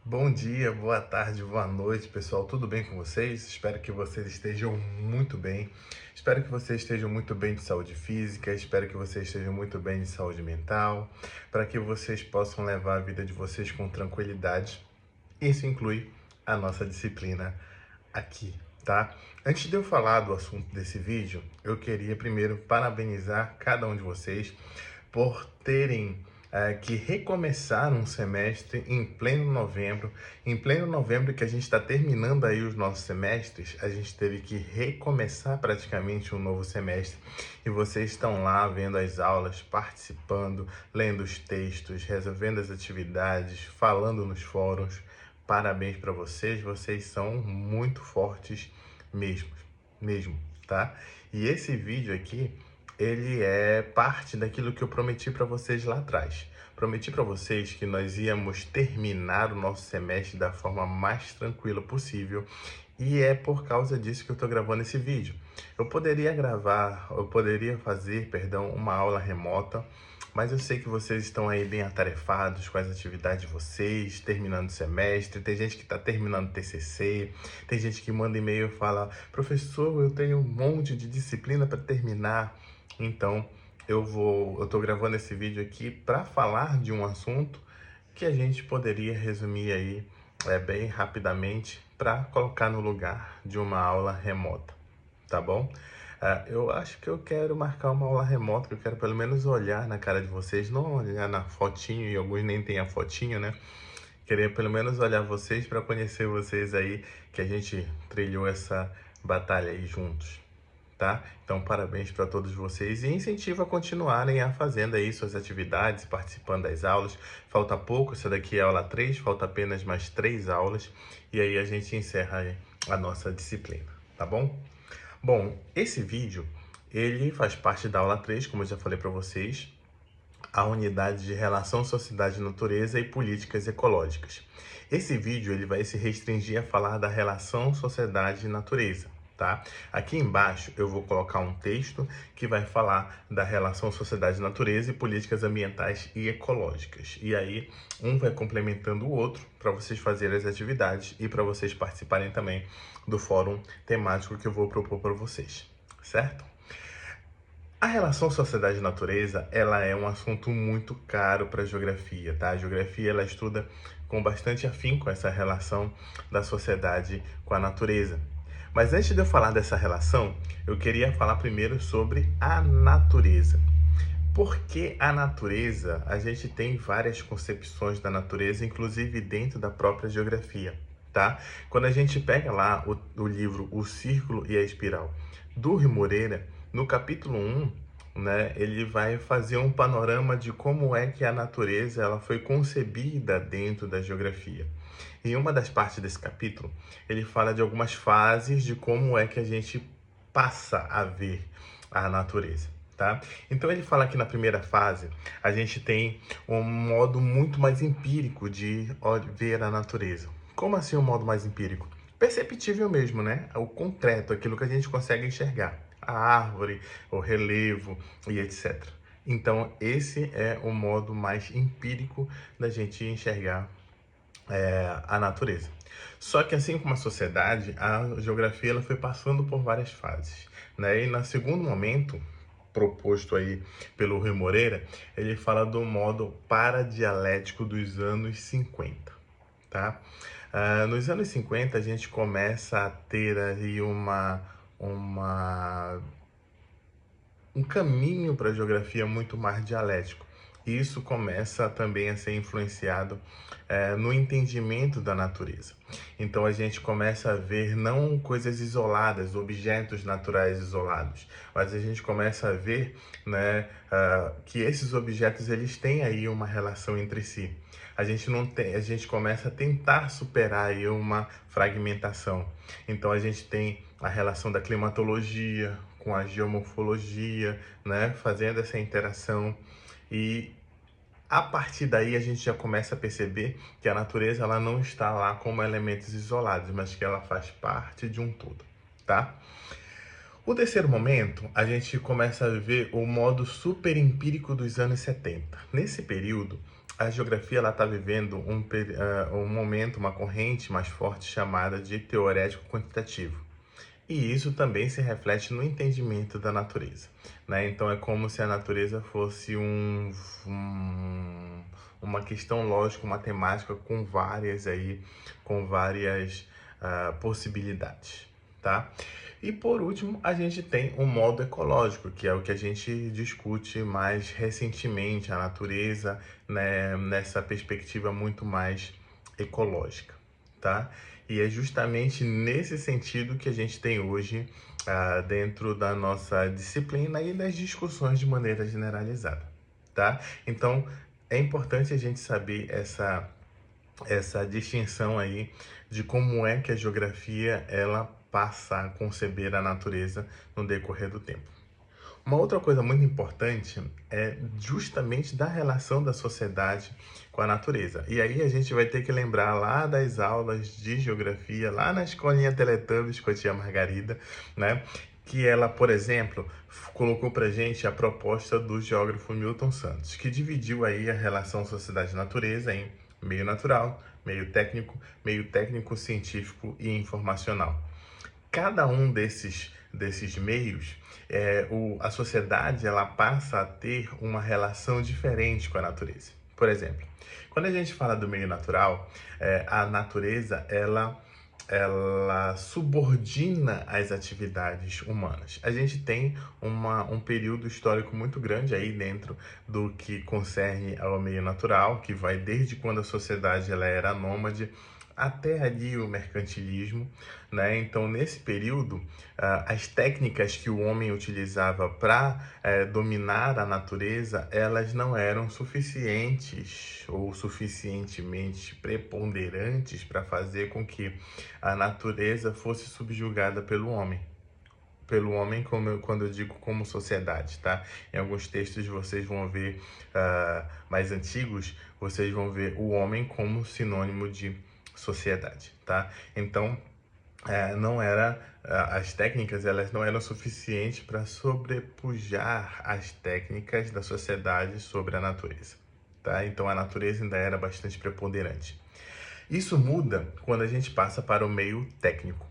Bom dia, boa tarde, boa noite, pessoal. Tudo bem com vocês? Espero que vocês estejam muito bem. Espero que vocês estejam muito bem de saúde física. Espero que vocês estejam muito bem de saúde mental, para que vocês possam levar a vida de vocês com tranquilidade. Isso inclui a nossa disciplina aqui, tá? Antes de eu falar do assunto desse vídeo, eu queria primeiro parabenizar cada um de vocês por terem que recomeçar um semestre em pleno novembro que a gente está terminando aí os nossos semestres, a gente teve que recomeçar praticamente um novo semestre e vocês estão lá vendo as aulas, participando, lendo os textos, resolvendo as atividades, falando nos fóruns. Parabéns para vocês, vocês são muito fortes mesmo, mesmo, tá? E esse vídeo aqui ele é parte daquilo que eu prometi para vocês lá atrás. Prometi para vocês que nós íamos terminar o nosso semestre da forma mais tranquila possível e é por causa disso que eu estou gravando esse vídeo. Eu poderia fazer, perdão, uma aula remota, mas eu sei que vocês estão aí bem atarefados com as atividades de vocês, terminando o semestre, tem gente que está terminando TCC, tem gente que manda e-mail e fala, professor, eu tenho um monte de disciplina para terminar. Então, eu tô gravando esse vídeo aqui para falar de um assunto que a gente poderia resumir aí bem rapidamente para colocar no lugar de uma aula remota, tá bom? Eu acho que eu quero marcar uma aula remota, que eu quero pelo menos olhar na cara de vocês, não olhar na fotinho, e alguns nem têm a fotinho, né? Queria pelo menos olhar vocês para conhecer vocês aí, que a gente trilhou essa batalha aí juntos, tá? Então, parabéns para todos vocês e incentivo a continuarem a fazendo aí suas atividades, participando das aulas. Falta pouco, essa daqui é a aula 3, falta apenas mais 3 aulas e aí a gente encerra aí a nossa disciplina, tá bom? Bom, esse vídeo, ele faz parte da aula 3, como eu já falei para vocês, a unidade de relação sociedade-natureza e políticas ecológicas. Esse vídeo ele vai se restringir a falar da relação sociedade-natureza, tá? Aqui embaixo eu vou colocar um texto que vai falar da relação sociedade-natureza e políticas ambientais e ecológicas. E aí um vai complementando o outro para vocês fazerem as atividades e para vocês participarem também do fórum temático que eu vou propor para vocês, certo? A relação sociedade-natureza, ela é um assunto muito caro para a geografia, tá? A geografia, ela estuda com bastante afinco essa relação da sociedade com a natureza. Mas antes de eu falar dessa relação, eu queria falar primeiro sobre a natureza. Porque a natureza, a gente tem várias concepções da natureza, inclusive dentro da própria geografia, tá? Quando a gente pega lá o livro O Círculo e a Espiral, do Rui Moreira, no capítulo 1, né, ele vai fazer um panorama de como é que a natureza ela foi concebida dentro da geografia. Em uma das partes desse capítulo, ele fala de algumas fases de como é que a gente passa a ver a natureza. Tá? Então ele fala que na primeira fase a gente tem um modo muito mais empírico de ver a natureza. Como assim um modo mais empírico? Perceptível mesmo, né? O concreto, aquilo que a gente consegue enxergar. A árvore, o relevo e etc. Então esse é o modo mais empírico da gente enxergar a natureza. Só que assim como a sociedade, a geografia ela foi passando por várias fases, né? E no segundo momento, proposto aí pelo Rui Moreira, ele fala do modo paradialético dos anos 50, tá? Nos anos 50 a gente começa a ter aí uma um caminho para a geografia muito mais dialético. Isso começa também a ser influenciado no entendimento da natureza. Então a gente começa a ver não coisas isoladas, objetos naturais isolados, mas a gente começa a ver, né, que esses objetos eles têm aí uma relação entre si. A gente começa a tentar superar aí uma fragmentação. Então a gente tem a relação da climatologia com a geomorfologia, né, fazendo essa interação e a partir daí a gente já começa a perceber que a natureza ela não está lá como elementos isolados, mas que ela faz parte de um todo, tá? O terceiro momento, a gente começa a ver o modo super empírico dos anos 70. Nesse período, a geografia ela está vivendo um momento, uma corrente mais forte chamada de teorético quantitativo. E isso também se reflete no entendimento da natureza, né? Então é como se a natureza fosse uma questão lógico-matemática com várias possibilidades, tá? E por último, a gente tem o modo ecológico, que é o que a gente discute mais recentemente, a natureza, né, nessa perspectiva muito mais ecológica, tá? E é justamente nesse sentido que a gente tem hoje dentro da nossa disciplina e das discussões de maneira generalizada, tá? Então, é importante a gente saber essa distinção aí de como é que a geografia ela passa a conceber a natureza no decorrer do tempo. Uma outra coisa muito importante é justamente da relação da sociedade com a natureza. E aí a gente vai ter que lembrar lá das aulas de geografia, lá na escolinha Teletubbies com a tia Margarida, né? Que ela, por exemplo, colocou pra gente a proposta do geógrafo Milton Santos, que dividiu aí a relação sociedade-natureza em meio natural, meio técnico, científico e informacional. Cada um desses meios, a sociedade ela passa a ter uma relação diferente com a natureza. Por exemplo, quando a gente fala do meio natural, a natureza ela subordina as atividades humanas. A gente tem um período histórico muito grande aí dentro do que concerne ao meio natural, que vai desde quando a sociedade ela era nômade até ali o mercantilismo, né? Então, nesse período, as técnicas que o homem utilizava para dominar a natureza, elas não eram suficientes ou suficientemente preponderantes para fazer com que a natureza fosse subjugada pelo homem. Pelo homem, quando eu digo como sociedade, tá? Em alguns textos vocês vão ver, mais antigos, vocês vão ver o homem como sinônimo de sociedade, tá? Então, não era as técnicas elas não eram suficientes para sobrepujar as técnicas da sociedade sobre a natureza, tá? Então a natureza ainda era bastante preponderante. Isso muda quando a gente passa para o meio técnico.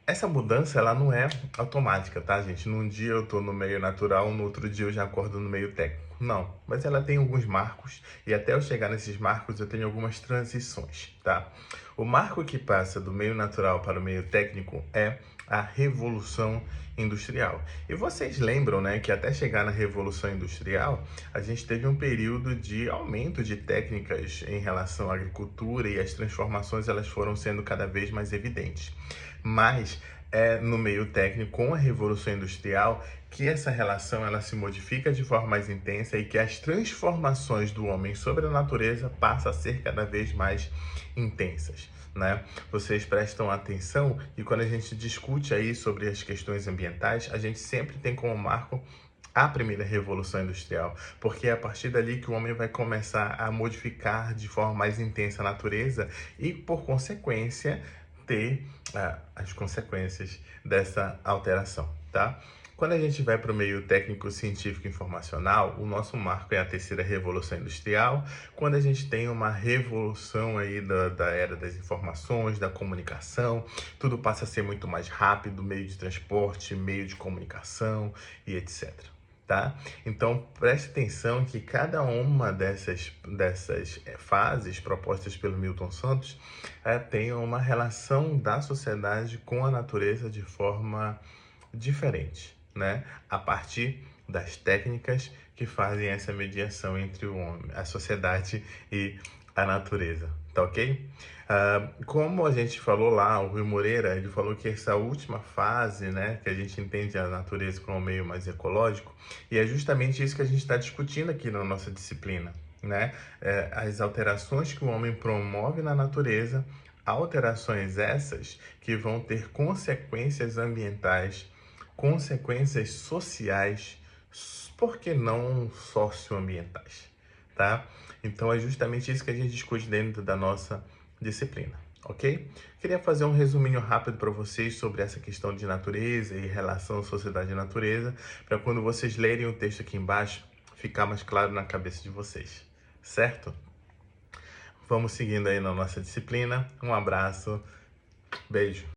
Essa mudança, ela não é automática, tá, gente? Num dia eu tô no meio natural, no outro dia eu já acordo no meio técnico. Não, mas ela tem alguns marcos e até eu chegar nesses marcos eu tenho algumas transições, tá? O marco que passa do meio natural para o meio técnico é a Revolução Industrial. E vocês lembram, né, que até chegar na Revolução Industrial, a gente teve um período de aumento de técnicas em relação à agricultura e as transformações elas foram sendo cada vez mais evidentes. Mas é no meio técnico, com a Revolução Industrial, que essa relação ela se modifica de forma mais intensa e que as transformações do homem sobre a natureza passam a ser cada vez mais intensas, né? Vocês prestam atenção e quando a gente discute aí sobre as questões ambientais, a gente sempre tem como marco a primeira Revolução Industrial, porque é a partir dali que o homem vai começar a modificar de forma mais intensa a natureza e, por consequência, ter as consequências dessa alteração, tá? Quando a gente vai para o meio técnico, científico e informacional, o nosso marco é a terceira Revolução Industrial, quando a gente tem uma revolução aí da era das informações, da comunicação, tudo passa a ser muito mais rápido, meio de transporte, meio de comunicação e etc. Tá? Então, preste atenção que cada uma dessas fases propostas pelo Milton Santos tem uma relação da sociedade com a natureza de forma diferente, né? A partir das técnicas que fazem essa mediação entre o homem, a sociedade e a natureza, tá ok? Como a gente falou lá, o Rui Moreira, ele falou que essa última fase, né, que a gente entende a natureza como um meio mais ecológico, e é justamente isso que a gente está discutindo aqui na nossa disciplina, né? As alterações que o homem promove na natureza, alterações essas que vão ter consequências ambientais, consequências sociais, por que não socioambientais, tá? Então é justamente isso que a gente discute dentro da nossa disciplina, ok? Queria fazer um resuminho rápido para vocês sobre essa questão de natureza e relação sociedade e natureza, para quando vocês lerem o texto aqui embaixo, ficar mais claro na cabeça de vocês, certo? Vamos seguindo aí na nossa disciplina. Um abraço, beijo.